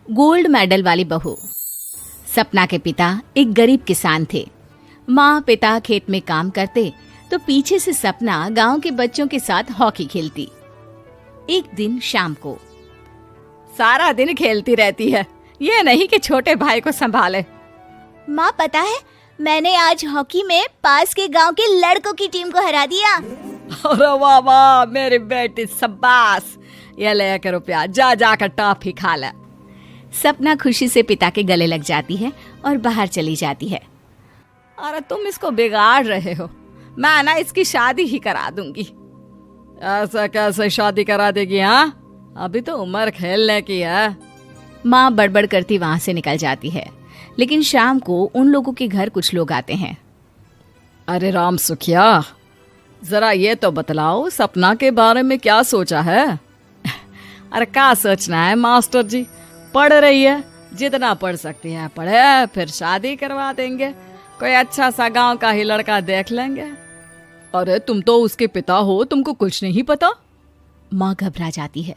Gold medal वाली बहू। सपना के पिता एक गरीब किसान थे। माँ पिता खेत में काम करते तो पीछे से सपना गांव के बच्चों के साथ हॉकी खेलती। एक दिन शाम को, सारा दिन खेलती रहती है, ये नहीं कि छोटे भाई को संभाले। माँ पता है, मैंने आज हॉकी में पास के गांव के लड़कों की टीम को हरा दिया। अरे वाह वाह मेरी बेटी, शाबाश। ये ले के रुपया, जा जाकर टॉफी खा ले। सपना खुशी से पिता के गले लग जाती है और बाहर चली जाती है। अरे तुम इसको बिगाड़ रहे हो, मैं ना इसकी शादी ही करा दूंगी। ऐसा कैसे शादी करा देगी? हाँ, अभी तो उम्र खेलने की है। माँ बड़बड़ करती वहां से निकल जाती है। लेकिन शाम को उन लोगों के घर कुछ लोग आते हैं। अरे राम सुखिया, जरा ये तो बतलाओ, सपना के बारे में क्या सोचा है? अरे क्या सोचना है मास्टर जी, पढ़ रही है, जितना पढ़ सकती है पढ़े, फिर शादी करवा देंगे, कोई अच्छा सा गांव का ही लड़का देख लेंगे। अरे तुम तो उसके पिता हो, तुमको कुछ नहीं पता? माँ घबरा जाती है।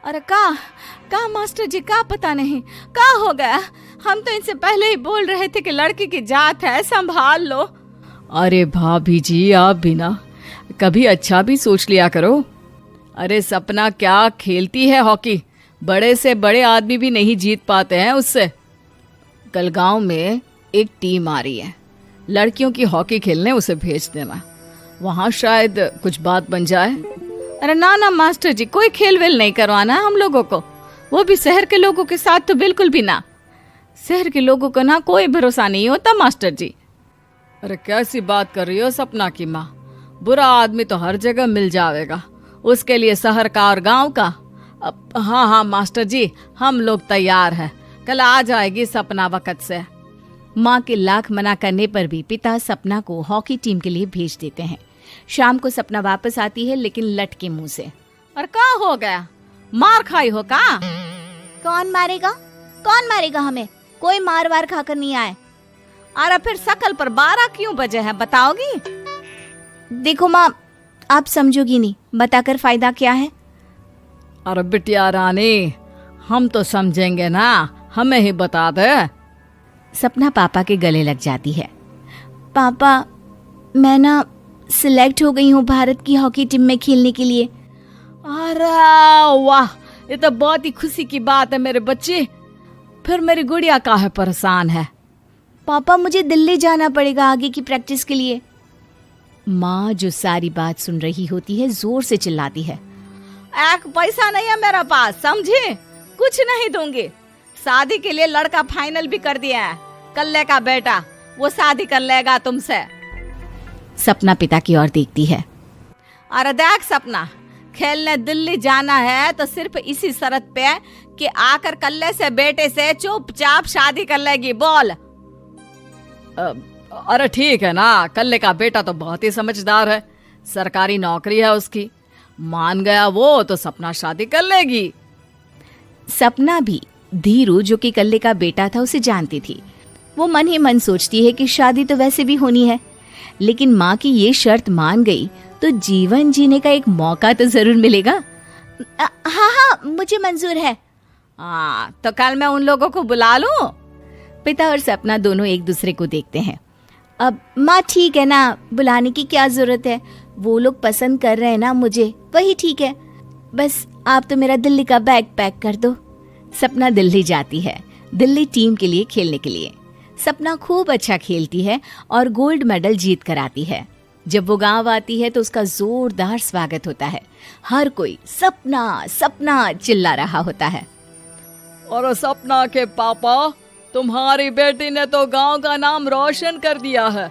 अरे का मास्टर जी, का पता नहीं, का हो गया? हम तो इनसे पहले ही बोल रहे थे कि लड़की की जात है, संभाल लो। अरे भाभी जी, आप भी ना कभी अच्छा भी सोच लिया करो। अरे सपना क्या खेलती है हॉकी, बड़े से बड़े आदमी भी नहीं जीत पाते हैं उससे। कल गांव में एक टीम आ रही है, लड़कियों की हॉकी खेलने उसे भेज देना, वहां शायद कुछ बात बन जाए। अरे ना ना मास्टर जी, कोई खेल वेल नहीं करवाना हम लोगों को, वो भी शहर के लोगों के साथ तो बिल्कुल भी ना। शहर के लोगों को ना कोई भरोसा नहीं होता मास्टर जी। अरे कैसी बात कर रही हो सपना की माँ, बुरा आदमी तो हर जगह मिल जाएगा, उसके लिए शहर का और गांव का। हाँ हाँ मास्टर जी, हम लोग तैयार हैं, कल आ जाएगी सपना वक्त से। माँ के लाख मना करने पर भी पिता सपना को हॉकी टीम के लिए भेज देते हैं। शाम को सपना वापस आती है, लेकिन लट के मुंह से। और क्या हो गया, मार खाई हो का? कौन मारेगा हमें? कोई मार वार खाकर नहीं आए। अरे फिर शकल पर 12 क्यों बजे हैं, बताओगी? देखो माँ, आप समझोगी नहीं, बताकर फायदा क्या है? अरे बिटिया रानी, हम तो समझेंगे ना, हमें ही बता दे। सपना पापा के गले लग जाती है। पापा, मैं ना सिलेक्ट हो गई हूँ भारत की हॉकी टीम में खेलने के लिए। अरे वाह, ये तो बहुत ही खुशी की बात है मेरे बच्चे। फिर मेरी गुड़िया काहे परेशान है? पापा, मुझे दिल्ली जाना पड़ेगा आगे की प्रैक्टिस के लिए। माँ जो सारी बात सुन रही होती है, जोर से चिल्लाती है। एक पैसा नहीं है मेरे पास, समझे? कुछ नहीं दूंगी। शादी के लिए लड़का फाइनल भी कर दिया है, कल्ले का बेटा, वो शादी कर लेगा तुमसे। सपना पिता की ओर देखती है। अरे देख सपना, खेलने दिल्ली जाना है तो सिर्फ इसी शर्त पे कि आकर कल्ले से बेटे से चुपचाप शादी कर लेगी, बोल। अरे ठीक है ना, कल्ले का बेटा तो बहुत ही समझदार है, सरकारी नौकरी है उसकी, मान गया वो तो सपना शादी कर लेगी। सपना भी धीरू, जो कि कल्ले का बेटा था, उसे जानती थी। वो मन ही मन सोचती है कि शादी तो वैसे भी होनी है, लेकिन माँ की ये शर्त मान गई तो जीवन जीने का एक मौका तो जरूर मिलेगा। हाँ, मुझे मंजूर है। हाँ, तो कल मैं उन लोगों को बुला लूं? पिता और सपना दोनों एक दूसरे को देखते हैं। अब माँ ठीक है ना, बुलाने की क्या जरूरत है, वो लोग पसंद कर रहे हैं ना मुझे, वही ठीक है। बस आप तो मेरा दिल्ली का बैग पैक कर दो। सपना दिल्ली जाती है, दिल्ली टीम के लिए खेलने के लिए। सपना खूब अच्छा खेलती है और गोल्ड मेडल जीत कर आती है। जब वो गांव आती है तो उसका जोरदार स्वागत होता है। हर कोई सपना सपना चिल्ला रहा होता है। और सपना के पापा, तुम्हारी बेटी ने तो गांव का नाम रोशन कर दिया है।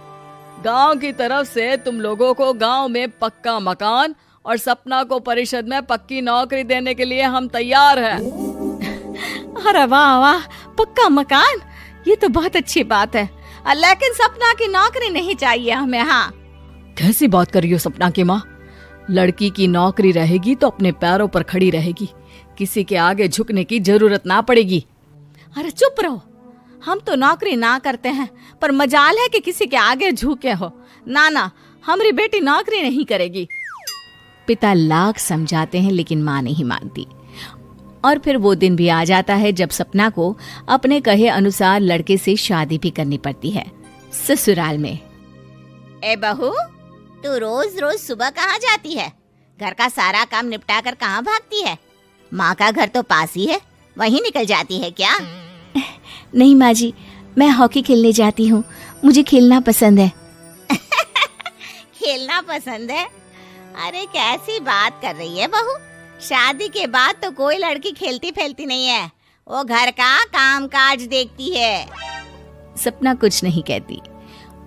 गांव की तरफ से तुम लोगों को गांव में पक्का मकान और सपना को परिषद में पक्की नौकरी देने के लिए हम तैयार हैं। अरे वाह वाह, पक्का मकान, ये तो बहुत अच्छी बात है, लेकिन सपना की नौकरी नहीं चाहिए हमें। हाँ, कैसी बात कर रही हो सपना की माँ? लड़की की नौकरी रहेगी तो अपने पैरों पर खड़ी रहेगी, किसी के आगे झुकने की जरूरत ना पड़ेगी। अरे चुप रहो, हम तो नौकरी ना करते हैं, पर मजाल है कि किसी के आगे झुके हो। ना ना, हमारी बेटी नौकरी नहीं करेगी। पिता लाख समझाते हैं लेकिन माँ नहीं मानती। और फिर वो दिन भी आ जाता है जब सपना को अपने कहे अनुसार लड़के से शादी भी करनी पड़ती है। ससुराल में। ए बहू, तू रोज रोज सुबह कहाँ जाती है? घर का सारा काम निपटा कर कहाँ भागती है? माँ का घर तो पास ही है, वहीं निकल जाती है क्या? नहीं माँ जी, मैं हॉकी खेलने जाती हूँ, मुझे खेलना पसंद है। खेलना पसंद है? अरे कैसी बात कर रही है बहू, शादी के बाद तो कोई लड़की खेलती फैलती नहीं है, वो घर का काम काज देखती है। सपना कुछ नहीं कहती।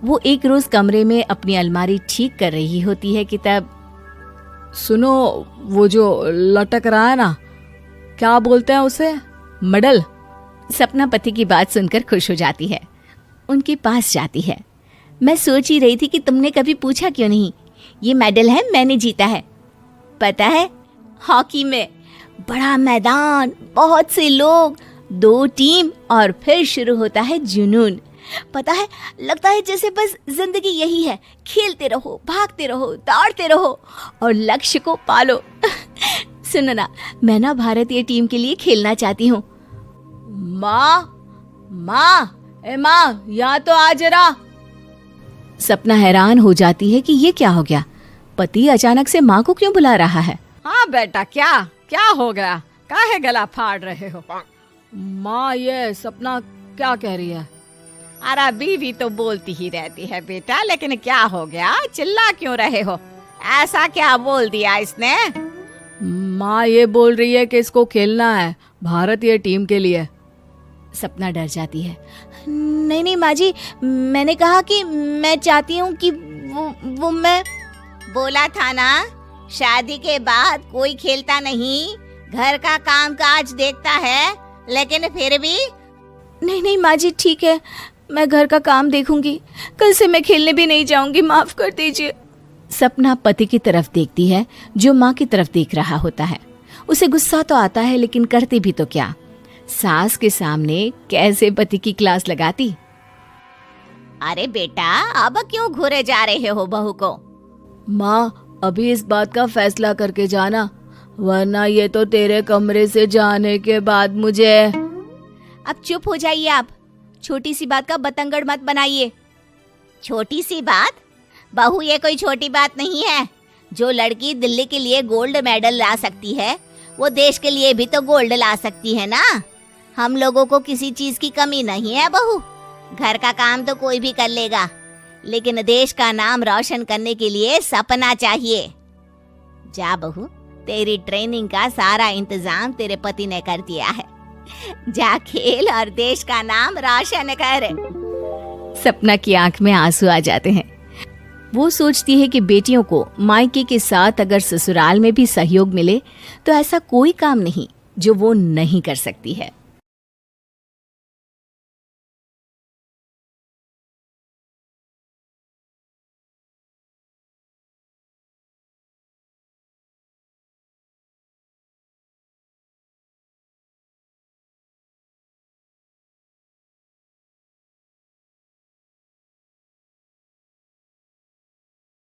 वो एक रोज कमरे में अपनी अलमारी ठीक कर रही होती है कि तब सुनो, वो जो लटक रहा है ना, क्या बोलते हैं उसे? मेडल। सपना पति की बात सुनकर खुश हो जाती है, उनके पास जाती है। मैं सोच ही रही थी कि तुमने कभी पूछा क्यों नहीं। ये मेडल है, मैंने जीता है, पता है, हॉकी में। बड़ा मैदान, बहुत से लोग, 2 टीम और फिर शुरू होता है जुनून। पता है, लगता है जैसे बस जिंदगी यही है, खेलते रहो, भागते रहो, दौड़ते रहो और लक्ष्य को पालो। सुनो ना, मैं ना भारतीय टीम के लिए खेलना चाहती हूँ। माँ, यहाँ तो आ जरा। सपना हैरान हो जाती है कि ये क्या हो गया, पति अचानक से माँ को क्यों बुला रहा है। हाँ बेटा, क्या हो गया? काहे गला फाड़ रहे हो? माँ, ये सपना क्या कह रही है? अरे बीवी तो बोलती ही रहती है बेटा, लेकिन क्या हो गया, चिल्ला क्यों रहे हो? ऐसा क्या बोल दिया इसने? माँ ये बोल रही है कि इसको खेलना है भारतीय टीम के लिए। सपना डर जाती है। नहीं माँ जी, मैंने कहा कि मैं चाहती हूँ कि वो मैं बोला था ना, शादी के बाद कोई खेलता नहीं, घर का काम काज देखता है, लेकिन फिर भी। नहीं माँ जी, ठीक है, मैं घर का काम देखूंगी, कल से मैं खेलने भी नहीं जाऊंगी, माफ कर दीजिए। सपना पति की तरफ देखती है जो माँ की तरफ देख रहा होता है। उसे गुस्सा तो आता है, लेकिन करती भी तो क्या, सास के सामने कैसे पति की क्लास लगाती। अरे बेटा, अब क्यों घूरे जा रहे हो बहू को? माँ, अभी इस बात का फैसला करके जाना, वरना ये तो तेरे कमरे से जाने के बाद मुझे। अब चुप हो जाइए आप, छोटी सी बात का बतंगड़ मत बनाइए। छोटी सी बात? बहू, ये कोई छोटी बात नहीं है। जो लड़की दिल्ली के लिए गोल्ड मेडल ला सकती है, वो देश के लिए भी तो गोल्ड ला सकती है ना। हम लोगों को किसी चीज की कमी नहीं है बहू, घर का काम तो कोई भी कर लेगा, लेकिन देश का नाम रोशन करने के लिए सपना चाहिए। जा बहू, तेरी ट्रेनिंग का सारा इंतजाम तेरे पति ने कर दिया है, जा खेल और देश का नाम रोशन कर। सपना की आंख में आंसू आ जाते हैं। वो सोचती है कि बेटियों को मायके के साथ अगर ससुराल में भी सहयोग मिले तो ऐसा कोई काम नहीं जो वो नहीं कर सकती है।